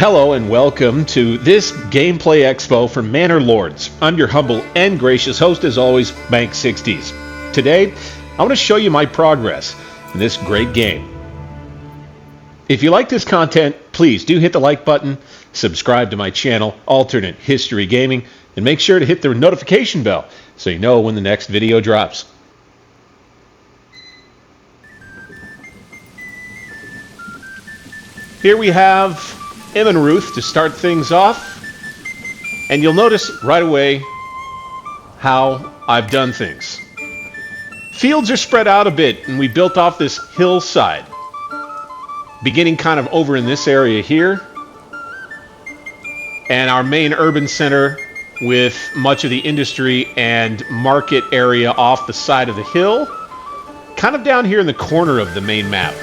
Hello and welcome to this gameplay expo for Manor Lords. I'm your humble and gracious host, as always, BankSixdeis. Today, I want to show you my progress in this great game. If you like this content, please do hit the like button, subscribe to my channel, Alternate History Gaming, and make sure to hit the notification bell so you know when the next video drops. Here we have Immenreuth to start things off, and you'll notice right away how I've done things. Fields are spread out a bit, and we built off this hillside, beginning kind of over in this area here, and our main urban center with much of the industry and market area off the side of the hill, kind of down here in the corner of the main map.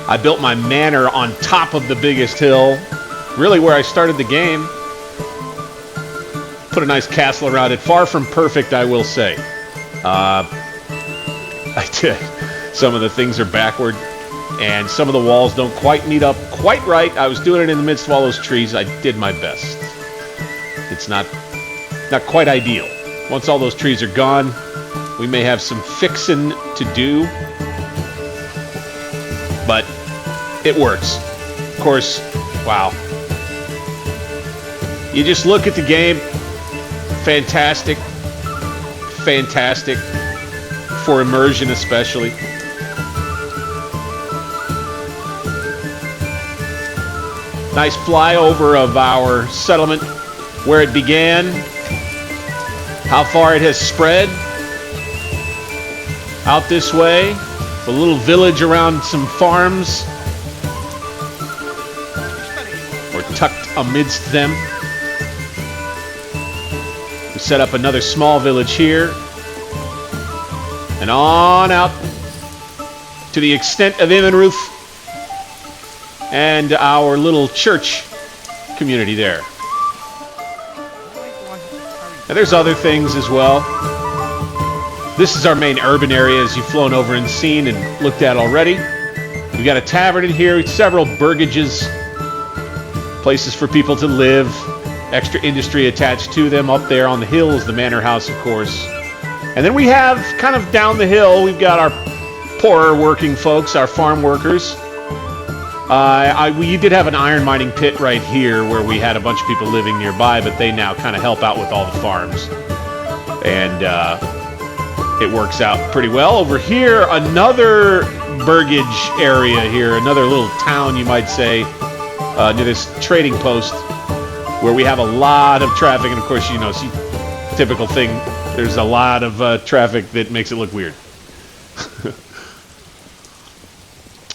I built my manor on top of the biggest hill, really where I started the game. Put a nice castle around it. Far from perfect, I will say. I did. Some of the things are backward, and some of the walls don't quite meet up quite right. I was doing it in the midst of all those trees. I did my best. It's not quite ideal. Once all those trees are gone, we may have some fixing to do, but it works. Of course, wow. You just look at the game. Fantastic. Fantastic. For immersion especially. Nice flyover of our settlement, where it began, how far it has spread out this way, a little village around some farms, or tucked amidst them. We set up another small village here, and on out to the extent of Immenreuth and our little church community there. And there's other things as well. This is our main urban area, as you've flown over and seen and looked at already. We've got a tavern in here, several burgages, places for people to live, extra industry attached to them. Up there on the hill is the manor house, of course. And then we have, kind of down the hill, we've got our poorer working folks, our farm workers. We did have an iron mining pit right here where we had a bunch of people living nearby, but they now kind of help out with all the farms. And it works out pretty well. Over here, another burgage area here, another little town, you might say, near this trading post where we have a lot of traffic. And of course, you know, typical thing, there's a lot of traffic that makes it look weird.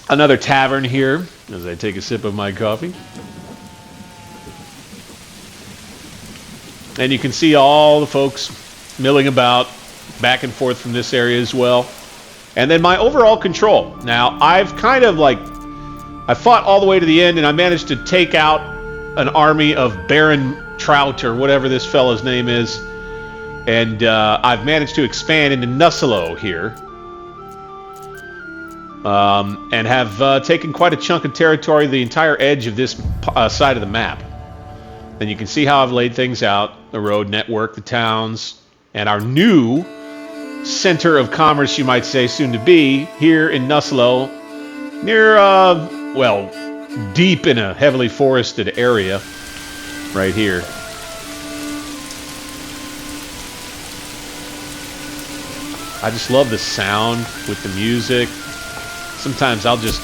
Another tavern here, as I take a sip of my coffee. And you can see all the folks milling about back and forth from this area as well. And then my overall control. Now, I've kind of I fought all the way to the end, and I managed to take out an army of BARE-wren-roy-tuh, or whatever this fellow's name is. And I've managed to expand into Nusselo here. And have taken quite a chunk of territory, the entire edge of this side of the map. And you can see how I've laid things out, the road network, the towns, and our new center of commerce, you might say, soon to be, here in Nusselo, near, well, deep in a heavily forested area, right here. I just love the sound with the music. Sometimes I'll just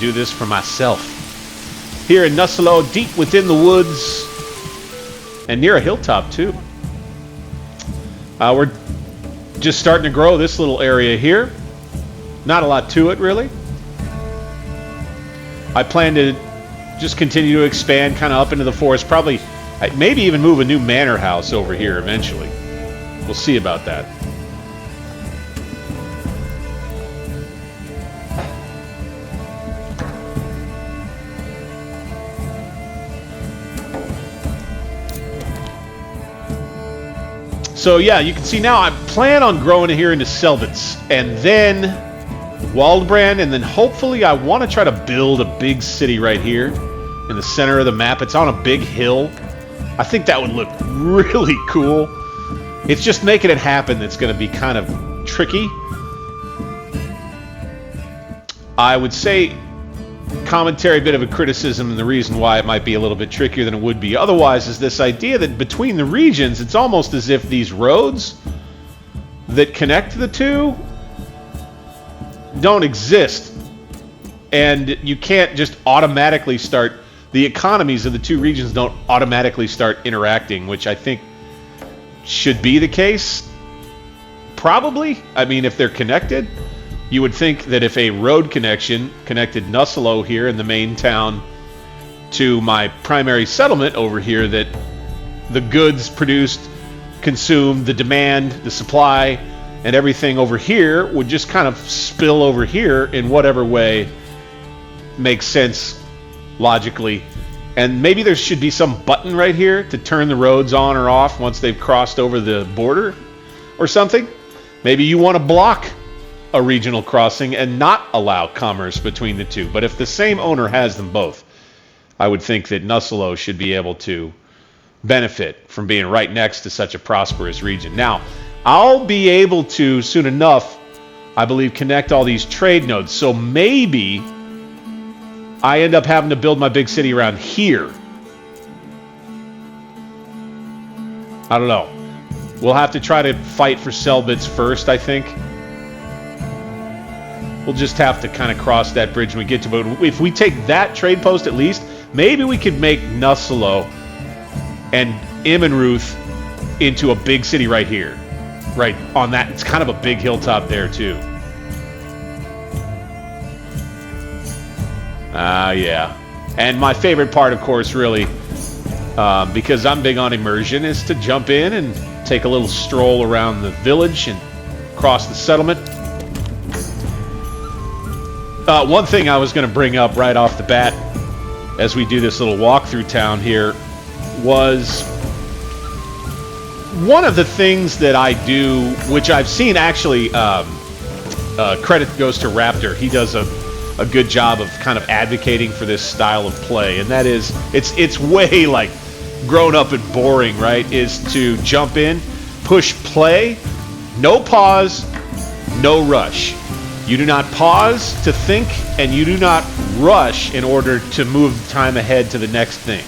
do this for myself. Here in Nusselo, deep within the woods, and near a hilltop too. We're just starting to grow this little area here. Not a lot to it, really. I plan to just continue to expand kind of up into the forest. Probably, maybe even move a new manor house over here eventually. We'll see about that. So yeah, you can see now I plan on growing here into Selvets, and then Waldbrand, and then hopefully I want to try to build a big city right here in the center of the map. It's on a big hill. I think that would look really cool. It's just making it happen that's going to be kind of tricky. I would say commentary, a bit of a criticism, and the reason why it might be a little bit trickier than it would be otherwise is this idea that between the regions, it's almost as if these roads that connect the two don't exist. And you can't just automatically start, the economies of the two regions don't automatically start interacting, which I think should be the case. Probably. I mean, if they're connected, you would think that if a road connection connected Nusselo here in the main town to my primary settlement over here, that the goods produced, consumed, the demand, the supply, and everything over here would just kind of spill over here in whatever way makes sense logically. And maybe there should be some button right here to turn the roads on or off once they've crossed over the border or something. Maybe you want to block a regional crossing and not allow commerce between the two. But if the same owner has them both, I would think that Nusselo should be able to benefit from being right next to such a prosperous region. Now, I'll be able to, soon enough, I believe, connect all these trade nodes. So maybe I end up having to build my big city around here. I don't know. We'll have to try to fight for cell bits first, I think. We'll just have to kind of cross that bridge when we get to it. But if we take that trade post at least, maybe we could make Nusselo and Immenreuth into a big city right here. Right on that. It's kind of a big hilltop there too. Yeah. And my favorite part, of course, really, because I'm big on immersion, is to jump in and take a little stroll around the village and cross the settlement. One thing I was going to bring up right off the bat as we do this little walk through town here was one of the things that I do, which I've seen actually, credit goes to Raptor. He does a good job of kind of advocating for this style of play, and that is, it's way like grown up and boring, right? Is to jump in, push play, no pause, no rush. You do not pause to think, and you do not rush in order to move time ahead to the next thing.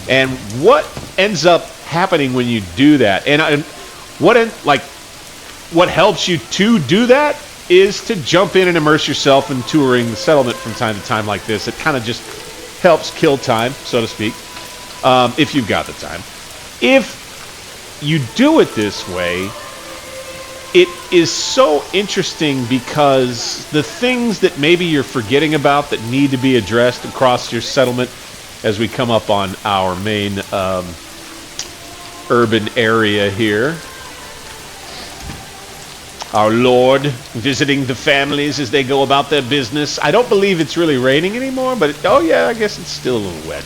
And what ends up happening when you do that, and what helps you to do that is to jump in and immerse yourself in touring the settlement from time to time like this. It kind of just helps kill time, so to speak, if you've got the time. If you do it this way, it is so interesting because the things that maybe you're forgetting about that need to be addressed across your settlement as we come up on our main urban area here. Our Lord visiting the families as they go about their business. I don't believe it's really raining anymore, but oh yeah, I guess it's still a little wet.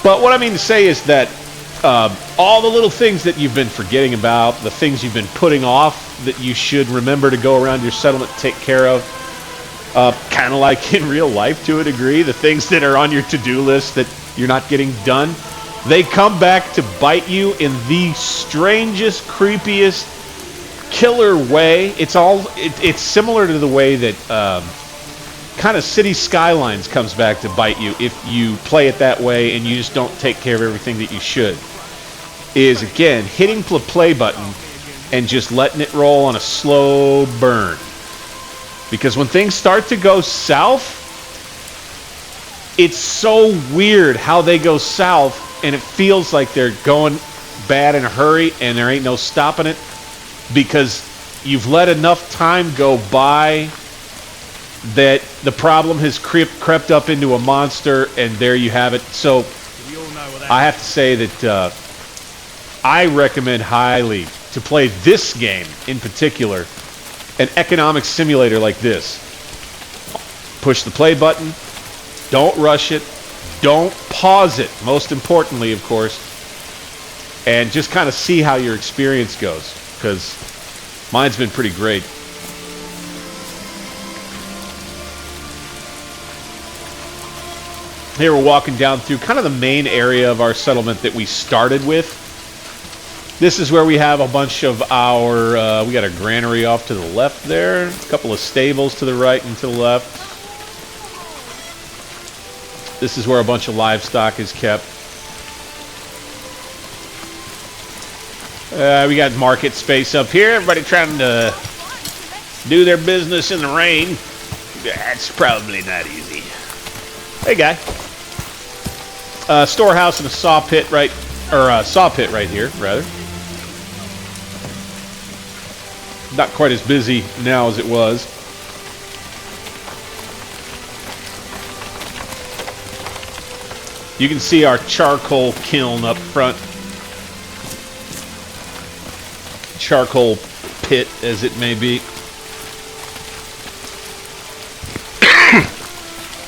But what I mean to say is that all the little things that you've been forgetting about, the things you've been putting off that you should remember to go around your settlement to take care of, kind of like in real life to a degree, the things that are on your to-do list that you're not getting done, they come back to bite you in the strangest, creepiest, killer way. It's similar to the way that kind of City Skylines comes back to bite you if you play it that way and you just don't take care of everything that you should. Is, again, hitting the play button and just letting it roll on a slow burn. Because when things start to go south, it's so weird how they go south, and it feels like they're going bad in a hurry and there ain't no stopping it, because you've let enough time go by that the problem has crept up into a monster, and there you have it. So I have to say that I recommend highly to play this game in particular, an economic simulator like this. Push the play button, don't rush it, don't pause it, most importantly, of course, and just kind of see how your experience goes, because mine's been pretty great. Here we're walking down through kind of the main area of our settlement that we started with. This is where we have a bunch of our, we got a granary off to the left there, a couple of stables to the right and to the left. This is where a bunch of livestock is kept. We got market space up here. Everybody trying to do their business in the rain. That's probably not easy. Hey, guy. Storehouse and a saw pit right, or saw pit right here, rather. Not quite as busy now as it was. You can see our charcoal kiln up front. Charcoal pit, as it may be.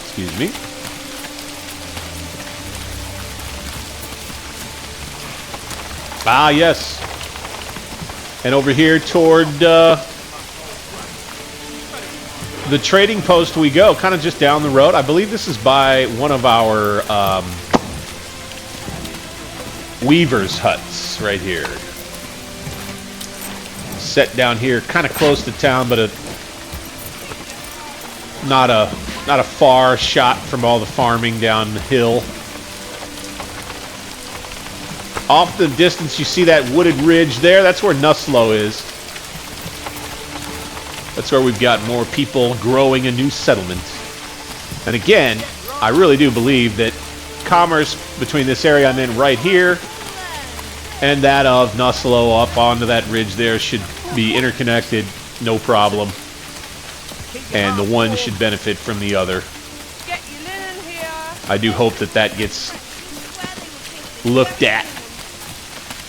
Excuse me. Ah, yes. And over here toward the trading post we go, kind of just down the road. I believe this is by one of our weavers' huts right here. Set down here, kind of close to town, but not a far shot from all the farming down the hill. Off the distance, you see that wooded ridge there. That's where Nuslo is. That's where we've got more people growing a new settlement. And again, I really do believe that commerce between this area I'm in right here and that of Nuslo up onto that ridge there should be interconnected, no problem. And the one should benefit from the other. I do hope that that gets looked at.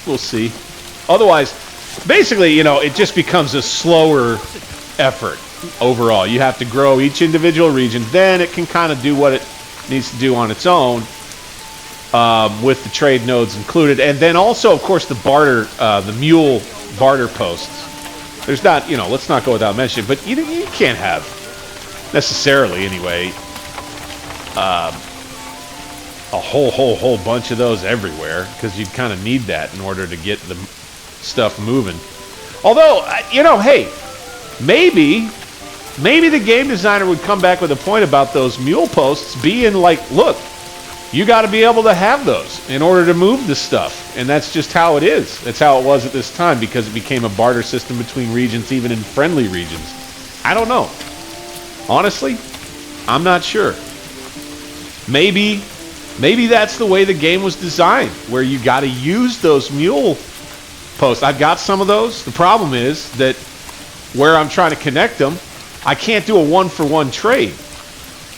We'll see. Otherwise, basically, you know, it just becomes a slower effort overall. You have to grow each individual region. Then it can kind of do what it needs to do on its own, with the trade nodes included. And then also, of course, the barter, the mule barter posts. There's not, you know, let's not go without mentioning, but you can't have, necessarily anyway, a whole bunch of those everywhere, because you'd kind of need that in order to get the stuff moving. Although, you know, hey, maybe the game designer would come back with a point about those mule posts being like, look, you got to be able to have those in order to move the stuff. And that's just how it is. That's how it was at this time, because it became a barter system between regions, even in friendly regions. I don't know. Honestly, I'm not sure. Maybe that's the way the game was designed, where you got to use those mule posts. I've got some of those. The problem is that where I'm trying to connect them, I can't do a one-for-one trade.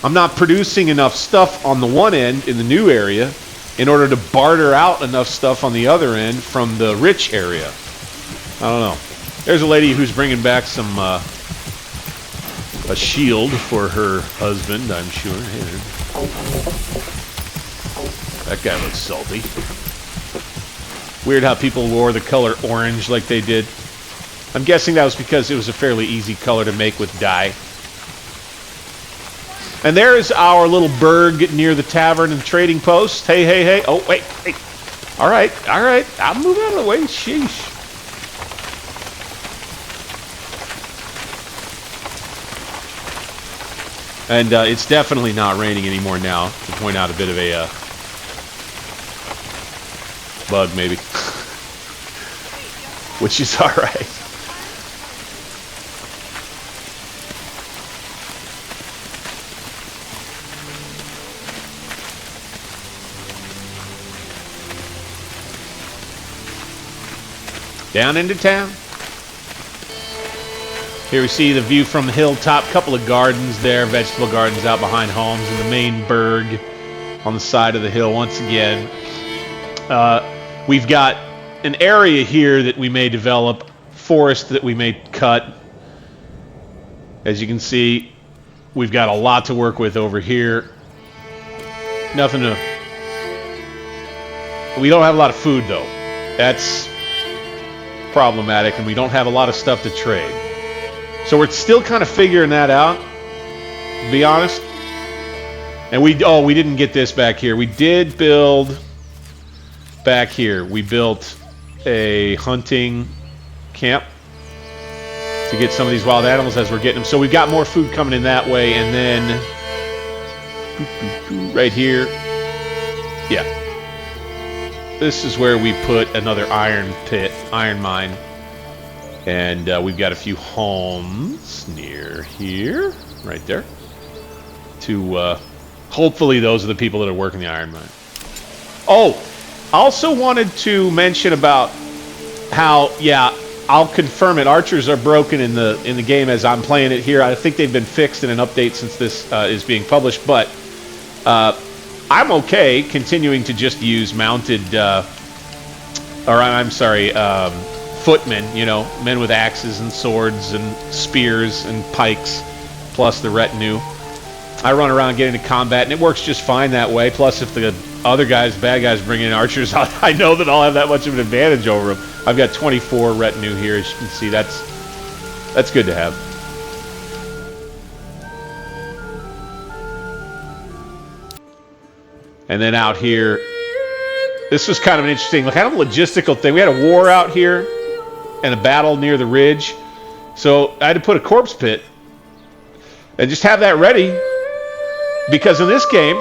I'm not producing enough stuff on the one end in the new area in order to barter out enough stuff on the other end from the rich area. I don't know. There's a lady who's bringing back some a shield for her husband, I'm sure. That guy looks salty. Weird how people wore the color orange like they did. I'm guessing that was because it was a fairly easy color to make with dye. And there's our little burg near the tavern and trading post. Hey. Oh, wait. All right. I'll move out of the way. Sheesh. And it's definitely not raining anymore now, to point out a bit of a bug, maybe. Which is all right. Down into town. Here we see the view from the hilltop. Couple of gardens there, vegetable gardens out behind homes, and the main burg on the side of the hill once again. We've got an area here that we may develop, forest that we may cut. As you can see, we've got a lot to work with over here. Nothing to... We don't have a lot of food, though. That's problematic, and we don't have a lot of stuff to trade. So we're still kind of figuring that out, to be honest. And we didn't get this back here. We did build back here. We built a hunting camp to get some of these wild animals as we're getting them. So we've got more food coming in that way. And then right here, yeah, this is where we put another iron pit, iron mine. And we've got a few homes near here, right there, to hopefully those are the people that are working the iron mine. Oh, I also wanted to mention about how, yeah, I'll confirm it. Archers are broken in the game as I'm playing it here. I think they've been fixed in an update since this is being published, but I'm okay continuing to just use mounted, footmen, you know, men with axes and swords and spears and pikes, plus the retinue. I run around, get into combat, and it works just fine that way. Plus, if the other guys, bad guys, bring in archers, I know that I'll have that much of an advantage over them. I've got 24 retinue here, as you can see. That's good to have. And then out here, this was kind of an interesting, kind of logistical thing. We had a war out here and a battle near the ridge, so I had to put a corpse pit and just have that ready, because in this game,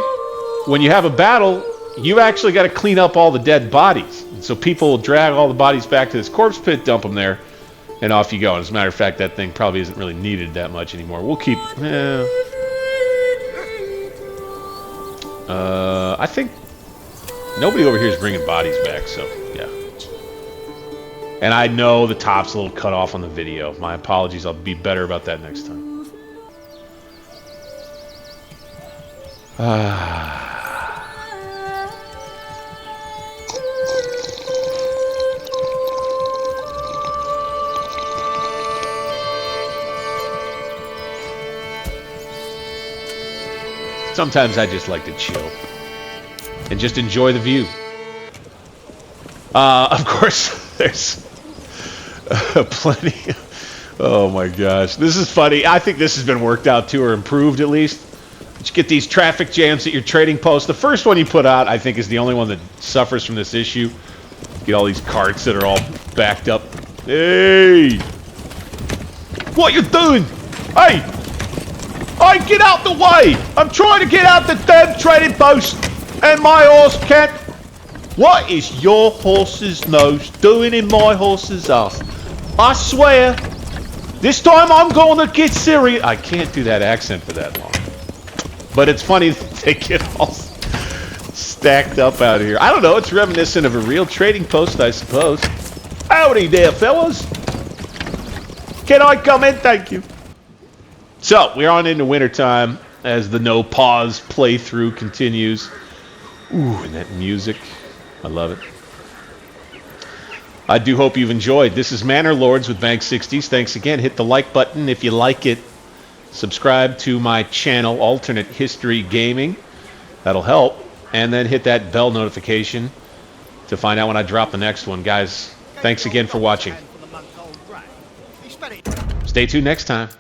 when you have a battle, you actually got to clean up all the dead bodies. And so people will drag all the bodies back to this corpse pit, dump them there, and off you go. And as a matter of fact, that thing probably isn't really needed that much anymore. We'll keep... I think nobody over here is bringing bodies back, so yeah. And I know the top's a little cut off on the video. My apologies. I'll be better about that next time. Sometimes I just like to chill and just enjoy the view. Of course, there's plenty. Oh my gosh, this is funny. I think this has been worked out too, or improved at least. But you get these traffic jams at your trading post. The first one you put out, I think, is the only one that suffers from this issue. You get all these carts that are all backed up. Hey! What you doing? Hey! Hey, get out the way! I'm trying to get out the damn trading post, and my horse can't. What is your horse's nose doing in my horse's ass? I swear, this time I'm going to get serious. I can't do that accent for that long. But it's funny that they get all stacked up out here. I don't know, it's reminiscent of a real trading post, I suppose. Howdy there, fellas. Can I come in? Thank you. So, we're on into wintertime as the no pause playthrough continues. Ooh, and that music. I love it. I do hope you've enjoyed. This is Manor Lords with BankSixdeis. Thanks again. Hit the like button if you like it. Subscribe to my channel, Alternate History Gaming. That'll help. And then hit that bell notification to find out when I drop the next one. Guys, thanks again for watching. Stay tuned next time.